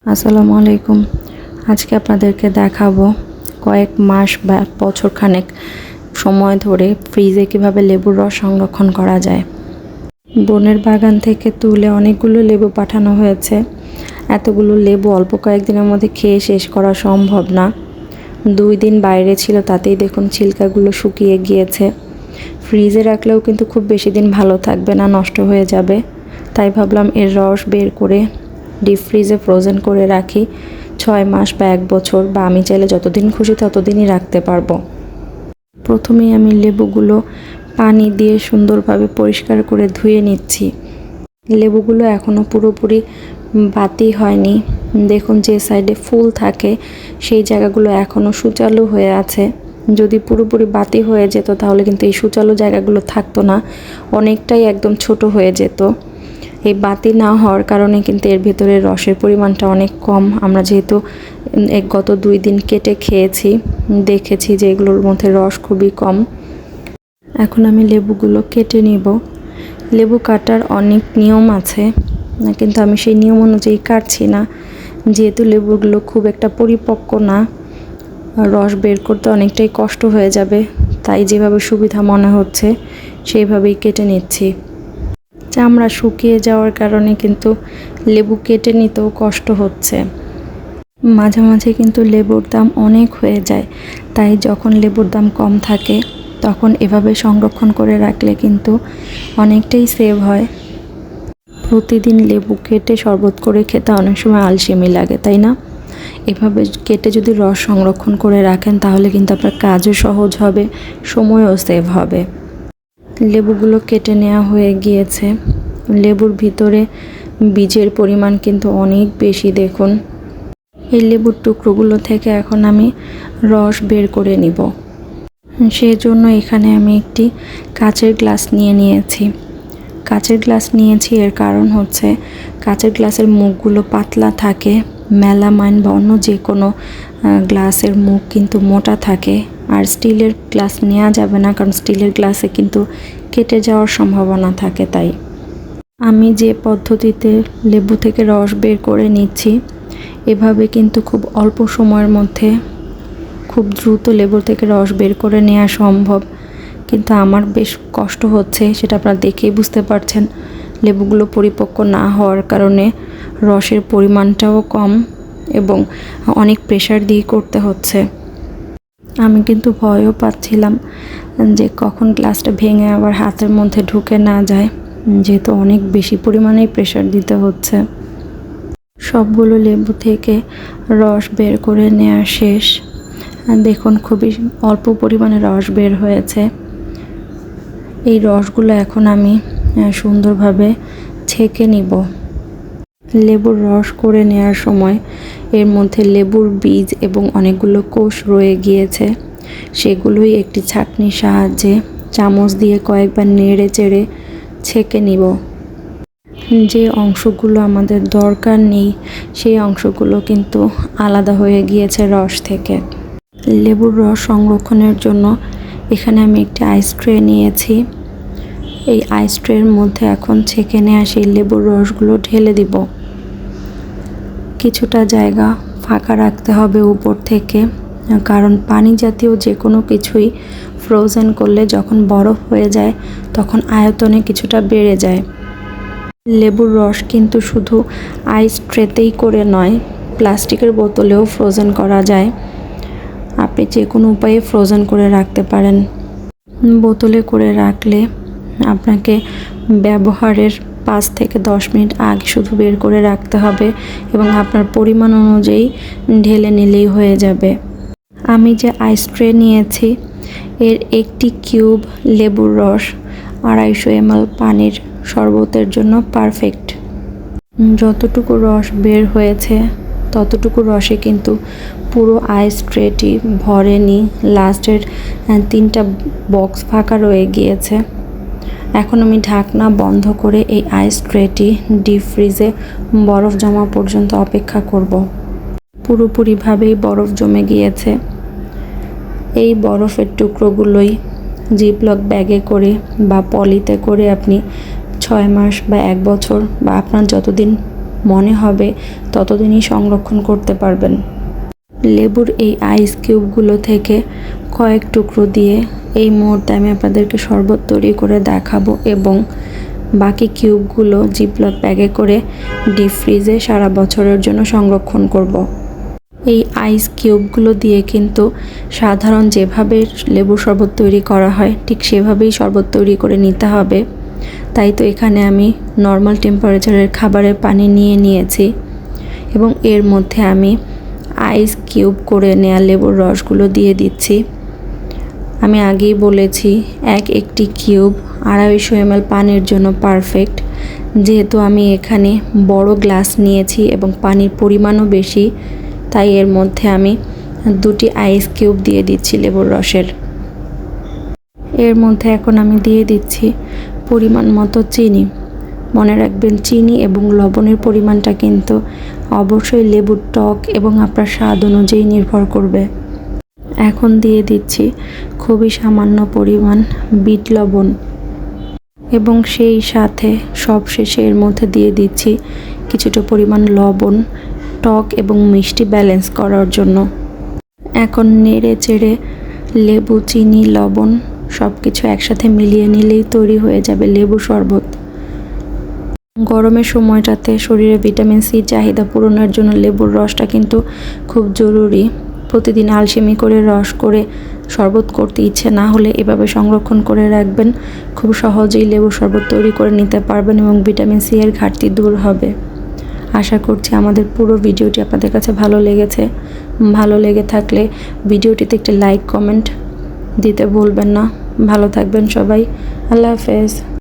আসসালামু আলাইকুম। আজকে আপনাদেরকে দেখাবো কয়েক মাস বা বছর খানেক সময় ধরে ফ্রিজে কিভাবে লেবুর রস সংরক্ষণ করা যায়। বোনের বাগান থেকে তুলে অনেকগুলো লেবু পাঠানো হয়েছে। এতগুলো লেবু অল্প কয়েকদিনের মধ্যে খেয়ে শেষ করা সম্ভব না। 2 দিন বাইরে ছিল, তাতেই দেখুন ছিলকাগুলো শুকিয়ে গিয়েছে। ফ্রিজে রাখলেও কিন্তু খুব বেশি দিন ভালো থাকবে না, নষ্ট হয়ে যাবে। তাই ভাবলাম এর রস বের করে ডিপ ফ্রিজে ফ্রোজেন করে রাখি 6 মাস বা 1 বছর, বা আমি চাইলে যতদিন খুশি ততদিনই রাখতে পারবো। প্রথমেই আমি লেবুগুলো পানি দিয়ে সুন্দরভাবে পরিষ্কার করে ধুয়ে নিচ্ছি। লেবুগুলো এখনও পুরোপুরি বাতি হয়নি। দেখুন যে সাইডে ফুল থাকে সেই জায়গাগুলো এখনও সূচালো হয়ে আছে। যদি পুরোপুরি বাতি হয়ে যেত তাহলে কিন্তু এই সূচালো জায়গাগুলো থাকতো না, অনেকটাই একদম ছোট হয়ে যেত। এই বাতি না হওয়ার কারণে কিন্তু এর ভেতরে রসের পরিমাণটা অনেক কম। আমরা যেহেতু গত 2 দিন কেটে খেয়েছি, দেখেছি যে এগুলোর মধ্যে রস খুবই কম। এখন আমি লেবুগুলো কেটে নিব। লেবু কাটার অনেক নিয়ম আছে, কিন্তু আমি সেই নিয়ম অনুযায়ী কাটছি না, যেহেতু লেবুগুলো খুব একটা পরিপক্ক না, রস বের করতে অনেকটাই কষ্ট হয়ে যাবে। তাই যেভাবে সুবিধা মনে হচ্ছে সেইভাবেই কেটে নিচ্ছি। চামড়া শুকিয়ে যাওয়ার কারণে কিন্তু লেবু কেটে নিতেও কষ্ট হচ্ছে। মাঝে মাঝে কিন্তু লেবুর দাম অনেক হয়ে যায়, তাই যখন লেবুর দাম কম থাকে তখন এভাবে সংরক্ষণ করে রাখলে কিন্তু অনেকটাই সেভ হয়। প্রতিদিন লেবু কেটে শরবত করে খেতে অনেক সময় আলসেমি লাগে, তাই না? এভাবে কেটে যদি রস সংরক্ষণ করে রাখেন তাহলে কিন্তু আপনার কাজও সহজ হবে, সময়ও সেভ হবে। লেবুগুলো কেটে নেওয়া হয়ে গিয়েছে। লেবুর ভিতরে বীজের পরিমাণ কিন্তু অনেক বেশি, দেখুন। এই লেবুর টুকরোগুলো থেকে এখন আমি রস বের করে নিব। সেজন্য এখানে আমি একটি কাচের গ্লাস নিয়েছি। কাচের গ্লাস নিয়েছি এর কারণ হচ্ছে কাচের গ্লাসের মুখগুলো পাতলা থাকে, মেলামাইন বা অন্য যে কোনো গ্লাসের মুখ কিন্তু মোটা থাকে। আর স্টিলের গ্লাস নেওয়া যাবে না, কারণ স্টিলের গ্লাসে কিন্তু কেটে যাওয়ার সম্ভাবনা থাকে। তাই আমি যে পদ্ধতিতে লেবু থেকে রস বের করে নিচ্ছি, এভাবে কিন্তু খুব অল্প সময়ের মধ্যে খুব দ্রুত লেবু থেকে রস বের করে নেওয়া সম্ভব। কিন্তু আমার বেশ কষ্ট হচ্ছে, সেটা আপনারা দেখেই বুঝতে পারছেন। লেবুগুলো পরিপক্ক না হওয়ার কারণে রসের পরিমাণটাও কম এবং অনেক প্রেশার দিয়ে করতে হচ্ছে। আমি কিন্তু ভয়ও পাচ্ছিলাম যে কখন গ্লাসটা ভেঙে আবার হাতের মধ্যে ঢুকে না যায়, যেহেতু অনেক বেশি পরিমাণেই প্রেশার দিতে হচ্ছে। সবগুলো লেবু থেকে রস বের করে নেওয়া শেষ। দেখুন খুবই অল্প পরিমাণে রস বের হয়েছে। এই রসগুলো এখন আমি সুন্দরভাবে ছেঁকে নিব। লেবুর রস করে নেওয়ার সময় এর মধ্যে লেবুর বীজ এবং অনেকগুলো কোষ রয়ে গিয়েছে, সেগুলোই একটি ছাঁকনির সাহায্যে চামচ দিয়ে কয়েকবার নেড়ে চেড়ে ছেঁকে নিব। যে অংশগুলো আমাদের দরকার নেই সেই অংশগুলো কিন্তু আলাদা হয়ে গিয়েছে রস থেকে। লেবুর রস সংরক্ষণের জন্য এখানে আমি একটি আইস ট্রে নিয়েছি। এই আইস ট্রের মধ্যে এখন ছেঁকে নেওয়া সেই লেবুর রসগুলো ঢেলে দিব। কিছুটা জায়গা ফাঁকা রাখতে হবে উপর থেকে, কারণ পানি জাতীয় যে কোনো কিছুই ফ্রোজেন করলে যখন বরফ হয়ে যায় তখন আয়তনে কিছুটা বেড়ে যায়। লেবুর রস কিন্তু শুধু আইস ট্রেতেই করে নয়, প্লাস্টিকের বোতলেও ফ্রোজেন করা যায়। আপনি যে কোনো উপায়ে ফ্রোজেন করে রাখতে পারেন। বোতলে করে রাখলে আপনাকে ব্যবহারের 5 থেকে 10 মিনিট আগে শুধু বের করে রাখতে হবে এবং আপনার পরিমাণ অনুযায়ী ঢেলে নিলেই হয়ে যাবে। আমি যে আইস ট্রে নিয়েছি এর একটি কিউব লেবুর রস 250 ml পানির শরবতের জন্য পারফেক্ট। যতটুকু রস বের হয়েছে ততটুকু রসে কিন্তু পুরো আইস ট্রেটি ভরেনি, লাস্টের 3টা বক্স ফাঁকা রয়ে গিয়েছে। এখন আমি ঢাকনা বন্ধ করে এই আইস ট্রেটি ডিপ ফ্রিজে বরফ জমা পর্যন্ত অপেক্ষা করব। পুরোপুরিভাবেই বরফ জমে গিয়েছে। এই বরফের টুকরোগুলোই জিপলক ব্যাগে করে বা পলিতে করে আপনি 6 মাস বা 1 বছর বা আপনার যতদিন মনে হবে ততদিনই সংরক্ষণ করতে পারবেন। লেবুর এই আইস কিউবগুলো থেকে কয়েক টুকরো দিয়ে এই মুহূর্তে আমি আপনাদেরকে শরবত তৈরি করে দেখাবো এবং বাকি কিউবগুলো জিপলক ব্যাগে করে ডিপ ফ্রিজে সারা বছরের জন্য সংরক্ষণ করব। এই আইস কিউবগুলো দিয়ে কিন্তু সাধারণ যেভাবে লেবুর শরবত তৈরি করা হয় ঠিক সেভাবেই শরবত তৈরি করে নিতে হবে। তাই তো এখানে আমি নর্মাল টেম্পারেচারের খাবারের পানি নিয়েছি এবং এর মধ্যে আমি আইস কিউব করে নেওয়া লেবুর রসগুলো দিয়ে দিচ্ছি। আমি আগেই বলেছি একটি কিউব 250 ml পানির জন্য পারফেক্ট। যেহেতু আমি এখানে বড় গ্লাস নিয়েছি এবং পানির পরিমাণও বেশি, তাই এর মধ্যে আমি 2টি আইস কিউব দিয়ে দিচ্ছি লেবুর রসের। এর মধ্যে এখন আমি দিয়ে দিচ্ছি পরিমাণ মতো চিনি। মনে রাখবেন চিনি এবং লবণের পরিমাণটা কিন্তু অবশ্যই লেবুর টক এবং আপনার স্বাদ অনুযায়ী নির্ভর করবে। এখন দিয়ে দিচ্ছি খুবই সামান্য পরিমাণ বিট লবণ এবং সেই সাথে সবশেষে এর মধ্যে দিয়ে দিচ্ছি কিছুটা পরিমাণ লবণ, টক এবং মিষ্টি ব্যালেন্স করার জন্য। এখন নেড়ে চেড়ে লেবু, চিনি, লবণ সব কিছু একসাথে মিলিয়ে নিলেই তৈরি হয়ে যাবে লেবু শরবত। গরমের সময়টাতে শরীরে ভিটামিন সি চাহিদা পূরণের জন্য লেবুর রসটা কিন্তু খুব জরুরি। প্রতিদিন আলসেমি করে রস করে শরবত করতে ইচ্ছে না হলে এভাবে সংরক্ষণ করে রাখবেন। খুব সহজেই লেবুর শরবত তৈরি করে নিতে পারবেন এবং ভিটামিন সি এর ঘাটতি দূর হবে। আশা করছি আমাদের পুরো ভিডিওটি আপনাদের কাছে ভালো লেগেছে। ভালো লেগে থাকলে ভিডিওটিতে একটি লাইক, কমেন্ট দিতে ভুলবেন না। ভালো থাকবেন সবাই। আল্লাহ হাফেজ।